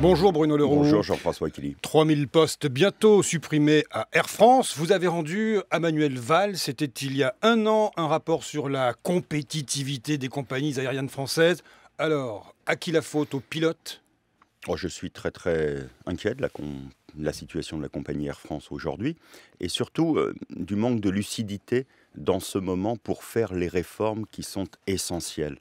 Bonjour Bruno Leroux. Bonjour Jean-François Killy. 3000 postes bientôt supprimés à Air France. Vous avez rendu à Manuel Valls, c'était il y a un an, un rapport sur la compétitivité des compagnies aériennes françaises. Alors, à qui la faute? Aux pilotes? Je suis très inquiet de la situation de la compagnie Air France aujourd'hui et surtout du manque de lucidité dans ce moment pour faire les réformes qui sont essentielles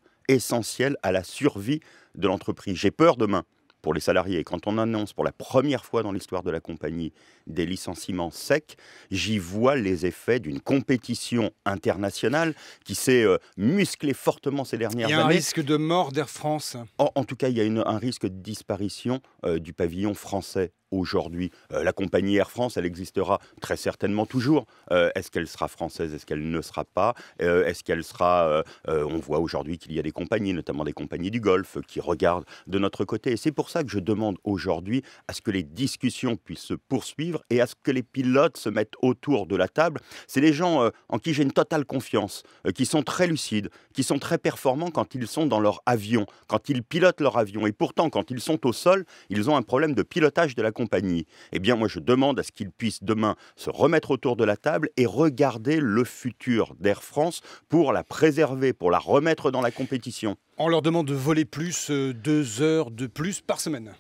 à la survie de l'entreprise. J'ai peur demain pour les salariés. Quand on annonce pour la première fois dans l'histoire de la compagnie des licenciements secs, j'y vois les effets d'une compétition internationale qui s'est musclée fortement ces dernières années. Il y a un risque de mort d'Air France. En tout cas, il y a un risque de disparition du pavillon français aujourd'hui. La compagnie Air France, elle existera très certainement toujours. Est-ce qu'elle sera française? Est-ce qu'elle ne sera pas? Est-ce qu'elle sera... on voit aujourd'hui qu'il y a des compagnies, notamment des compagnies du Golfe, qui regardent de notre côté. Et c'est pour ça que je demande aujourd'hui à ce que les discussions puissent se poursuivre et à ce que les pilotes se mettent autour de la table. C'est des gens en qui j'ai une totale confiance, qui sont très lucides, qui sont très performants quand ils sont dans leur avion, quand ils pilotent leur avion. Et pourtant, quand ils sont au sol, ils ont un problème de pilotage de la compagnie. Eh bien, moi, je demande à ce qu'ils puissent demain se remettre autour de la table et regarder le futur d'Air France pour la préserver, pour la remettre dans la compétition. On leur demande de voler plus, 2 heures de plus par semaine.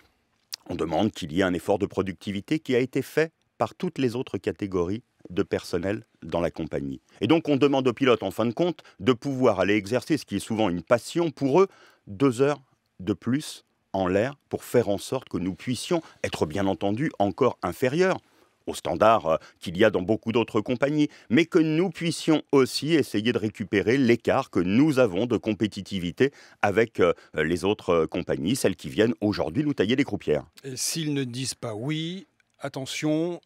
On demande qu'il y ait un effort de productivité qui a été fait par toutes les autres catégories de personnel dans la compagnie. Et donc, on demande aux pilotes, en fin de compte, de pouvoir aller exercer, ce qui est souvent une passion pour eux, 2 heures de plus en l'air pour faire en sorte que nous puissions être, bien entendu, encore inférieurs aux standards qu'il y a dans beaucoup d'autres compagnies, mais que nous puissions aussi essayer de récupérer l'écart que nous avons de compétitivité avec les autres compagnies, celles qui viennent aujourd'hui nous tailler les croupières. Et s'ils ne disent pas oui, attention,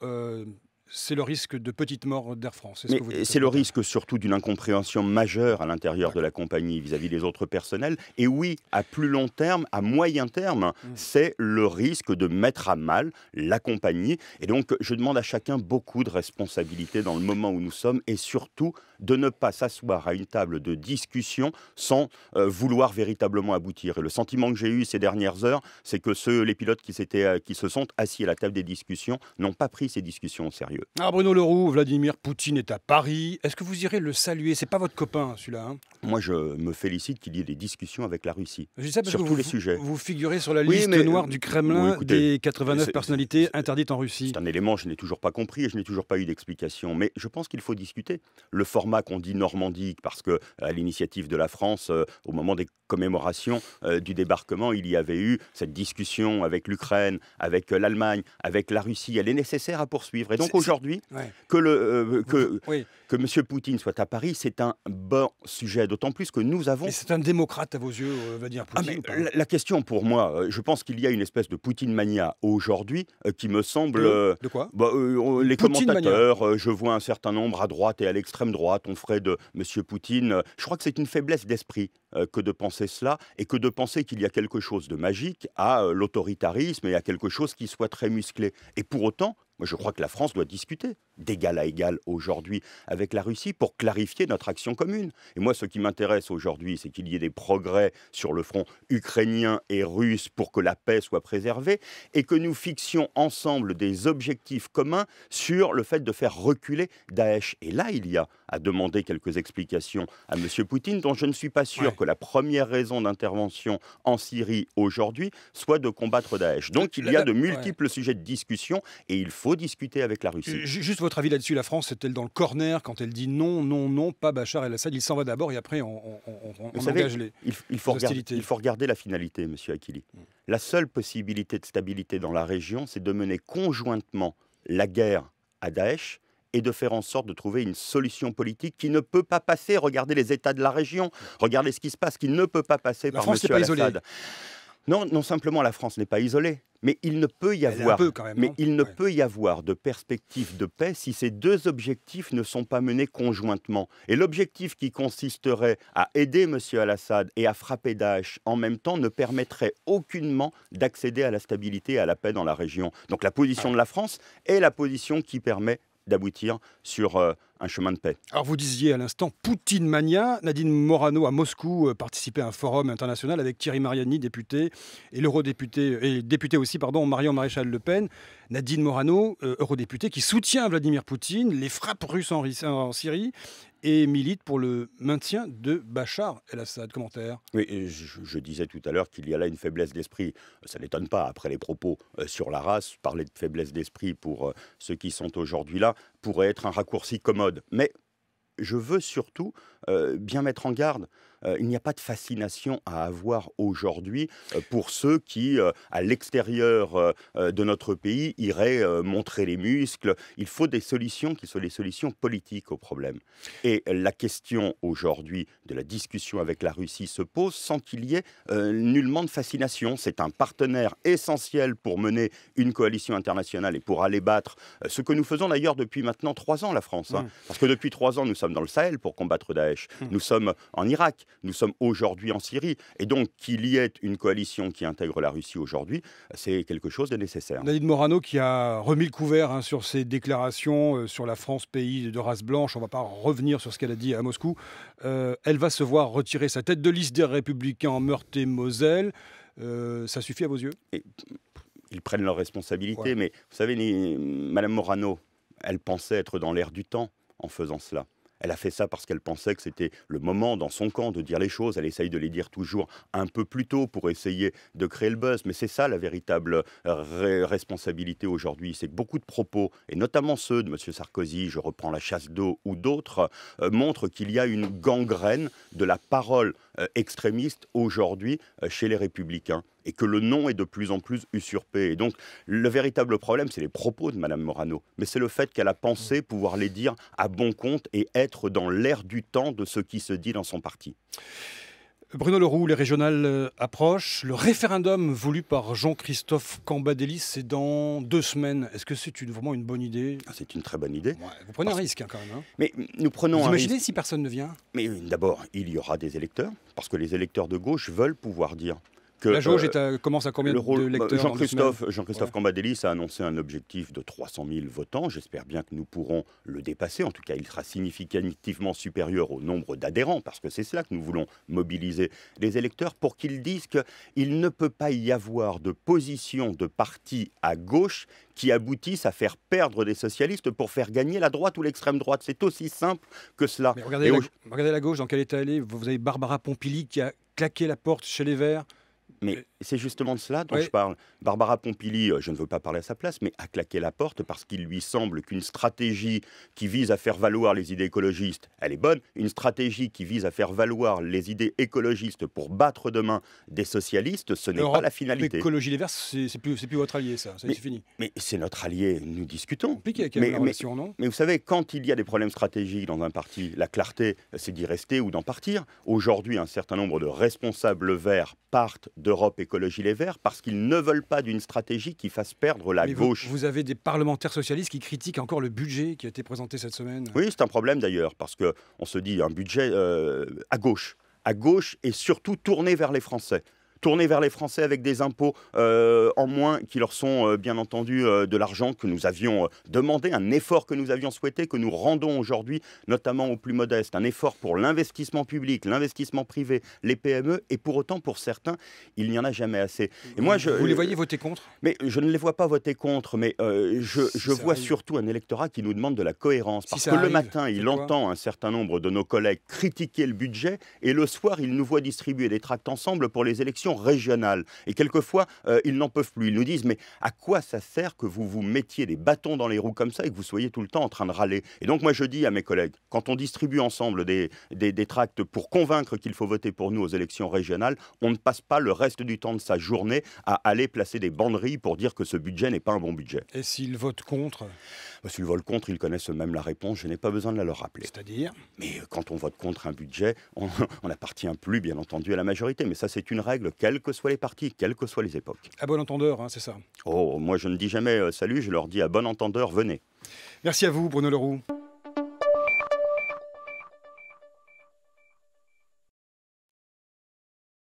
c'est le risque de petite mort d'Air France. Mais c'est le risque surtout d'une incompréhension majeure à l'intérieur de la compagnie vis-à-vis des autres personnels. Et oui, à plus long terme, à moyen terme, c'est le risque de mettre à mal la compagnie. Et donc, je demande à chacun beaucoup de responsabilités dans le moment où nous sommes et surtout de ne pas s'asseoir à une table de discussion sans vouloir véritablement aboutir. Et le sentiment que j'ai eu ces dernières heures, c'est que les pilotes qui se sont assis à la table des discussions n'ont pas pris ces discussions au sérieux. Ah, Bruno Leroux, Vladimir Poutine est à Paris. Est-ce que vous irez le saluer? C'est pas votre copain, celui-là, hein? Moi, je me félicite qu'il y ait des discussions avec la Russie. Je dis ça parce sur que tous les sujets. Vous figurez sur la liste noire du Kremlin des 89 personnalités interdites en Russie. C'est un élément que je n'ai toujours pas compris et je n'ai toujours pas eu d'explication. Mais je pense qu'il faut discuter. Le format qu'on dit Normandie, parce que à l'initiative de la France, au moment des commémorations du débarquement, il y avait eu cette discussion avec l'Ukraine, avec l'Allemagne, avec la Russie. Elle est nécessaire à poursuivre. Et donc aujourd'hui, que M. Poutine soit à Paris, c'est un bon sujet. D'autant plus que nous avons... Et c'est un démocrate à vos yeux, Vladimir Poutine? La question pour moi, je pense qu'il y a une espèce de Poutine-mania aujourd'hui qui me semble... De quoi? Les commentateurs, je vois un certain nombre à droite et à l'extrême droite, on ferait de M. Poutine... je crois que c'est une faiblesse d'esprit que de penser cela et que de penser qu'il y a quelque chose de magique à l'autoritarisme et à quelque chose qui soit très musclé. Et pour autant... moi, je crois que la France doit discuter d'égal à égal aujourd'hui avec la Russie pour clarifier notre action commune. Et moi, ce qui m'intéresse aujourd'hui, c'est qu'il y ait des progrès sur le front ukrainien et russe pour que la paix soit préservée et que nous fixions ensemble des objectifs communs sur le fait de faire reculer Daesh. Et là, il y a à demander quelques explications à M. Poutine, dont je ne suis pas sûr que la première raison d'intervention en Syrie aujourd'hui soit de combattre Daesh. Donc, il y a de multiples sujets de discussion et il faut discuter avec la Russie. Juste votre avis là-dessus, la France est-elle dans le corner quand elle dit non, non, non, pas Bachar el-Assad? Il s'en va d'abord et après on engage les hostilités. Il faut regarder la finalité, M. Akili. La seule possibilité de stabilité dans la région, c'est de mener conjointement la guerre à Daesh et de faire en sorte de trouver une solution politique qui ne peut pas passer. Regardez les États de la région, regardez ce qui se passe, qui ne peut pas passer par M. Al-Assad. Non, simplement la France n'est pas isolée. Mais il ne peut y avoir, peut y avoir de perspective de paix si ces deux objectifs ne sont pas menés conjointement. Et l'objectif qui consisterait à aider M. Al-Assad et à frapper Daesh en même temps ne permettrait aucunement d'accéder à la stabilité et à la paix dans la région. Donc la position de la France est la position qui permet d'aboutir sur un chemin de paix. Alors vous disiez à l'instant Poutine mania. Nadine Morano à Moscou participait à un forum international avec Thierry Mariani, député, et l'eurodéputé, et député aussi, pardon, Marion Maréchal Le Pen. Nadine Morano, eurodéputée, qui soutient Vladimir Poutine, les frappes russes en Syrie et milite pour le maintien de Bachar el-Assad. Commentaire. Oui, je disais tout à l'heure qu'il y a là une faiblesse d'esprit. Ça n'étonne pas, après les propos sur la race, parler de faiblesse d'esprit pour ceux qui sont aujourd'hui là pourrait être un raccourci commode. Mais je veux surtout bien mettre en garde. Il n'y a pas de fascination à avoir aujourd'hui pour ceux qui, à l'extérieur de notre pays, iraient montrer les muscles. Il faut des solutions qui soient des solutions politiques au problème. Et la question aujourd'hui de la discussion avec la Russie se pose sans qu'il y ait nullement de fascination. C'est un partenaire essentiel pour mener une coalition internationale et pour aller battre ce que nous faisons d'ailleurs depuis maintenant 3 ans, la France. Parce que depuis 3 ans, nous sommes dans le Sahel pour combattre Daesh. Nous sommes en Irak. Nous sommes aujourd'hui en Syrie. Et donc, qu'il y ait une coalition qui intègre la Russie aujourd'hui, c'est quelque chose de nécessaire. Nadine Morano qui a remis le couvert sur ses déclarations sur la France, pays de race blanche. On ne va pas revenir sur ce qu'elle a dit à Moscou. Elle va se voir retirer sa tête de liste des Républicains en Meurthe-et-Moselle. Ça suffit à vos yeux? Ils prennent leurs responsabilités. Mais vous savez, Madame Morano, elle pensait être dans l'air du temps en faisant cela. Elle a fait ça parce qu'elle pensait que c'était le moment dans son camp de dire les choses. Elle essaye de les dire toujours un peu plus tôt pour essayer de créer le buzz. Mais c'est ça la véritable responsabilité aujourd'hui. C'est que beaucoup de propos, et notamment ceux de M. Sarkozy, je reprends la chasse d'eau ou d'autres, montrent qu'il y a une gangrène de la parole extrémiste aujourd'hui chez les Républicains. Et que le nom est de plus en plus usurpé. Et donc, le véritable problème, c'est les propos de Mme Morano. Mais c'est le fait qu'elle a pensé pouvoir les dire à bon compte et être dans l'air du temps de ce qui se dit dans son parti. Bruno Leroux, les régionales approchent. Le référendum voulu par Jean-Christophe Cambadélis, c'est dans 2 semaines. Est-ce que c'est vraiment une bonne idée? C'est une très bonne idée. Vous prenez un risque quand même. Mais nous prenons Vous un imaginez risque. si personne ne vient? Mais d'abord, il y aura des électeurs, parce que les électeurs de gauche veulent pouvoir dire que, la jauge commence à combien de lecteurs? Jean-Christophe Cambadélis a annoncé un objectif de 300 000 votants. J'espère bien que nous pourrons le dépasser. En tout cas, il sera significativement supérieur au nombre d'adhérents, parce que c'est cela que nous voulons mobiliser les électeurs pour qu'ils disent qu'il ne peut pas y avoir de position de parti à gauche qui aboutissent à faire perdre des socialistes pour faire gagner la droite ou l'extrême droite. C'est aussi simple que cela. Mais regardez la gauche, dans quel état elle est. Vous avez Barbara Pompili qui a claqué la porte chez les Verts. Mais c'est justement de cela dont je parle. Barbara Pompili, je ne veux pas parler à sa place, mais a claqué la porte parce qu'il lui semble qu'une stratégie qui vise à faire valoir les idées écologistes, elle est bonne. Une stratégie qui vise à faire valoir les idées écologistes pour battre demain des socialistes, ce n'est pas la finalité. L'écologie Les Verts, c'est plus votre allié, ça c'est fini. Mais c'est notre allié, nous discutons. Compliqué avec la relation, non? Mais vous savez, quand il y a des problèmes stratégiques dans un parti, la clarté, c'est d'y rester ou d'en partir. Aujourd'hui, un certain nombre de responsables verts partent d'Europe Écologie Les Verts parce qu'ils ne veulent pas d'une stratégie qui fasse perdre la gauche. Vous avez des parlementaires socialistes qui critiquent encore le budget qui a été présenté cette semaine. Oui, c'est un problème d'ailleurs, parce qu'on se dit un budget à gauche et surtout tourné vers les Français. Tourner vers les Français avec des impôts en moins qui leur sont bien entendu de l'argent que nous avions demandé, un effort que nous avions souhaité, que nous rendons aujourd'hui, notamment aux plus modestes, un effort pour l'investissement public, l'investissement privé, les PME, et pour autant pour certains, il n'y en a jamais assez. Et moi, vous les voyez voter contre? Mais je ne les vois pas voter contre, mais je vois surtout un électorat qui nous demande de la cohérence. Parce que le matin, il entend un certain nombre de nos collègues critiquer le budget, et le soir, il nous voit distribuer des tracts ensemble pour les élections régionales. Et quelquefois, ils n'en peuvent plus. Ils nous disent, mais à quoi ça sert que vous vous mettiez des bâtons dans les roues comme ça et que vous soyez tout le temps en train de râler? Et donc moi je dis à mes collègues, quand on distribue ensemble des tracts pour convaincre qu'il faut voter pour nous aux élections régionales, on ne passe pas le reste du temps de sa journée à aller placer des banderilles pour dire que ce budget n'est pas un bon budget. Et s'ils votent contre? S'ils votent contre, ils connaissent eux-mêmes la réponse, je n'ai pas besoin de la leur rappeler. C'est-à-dire? Mais quand on vote contre un budget, on n'appartient plus, bien entendu, à la majorité. Mais ça, c'est une règle, quels que soient les partis, quelles que soient les époques. À bon entendeur, hein, c'est ça? Oh, moi, je ne dis jamais salut, je leur dis à bon entendeur, venez. Merci à vous, Bruno Leroux.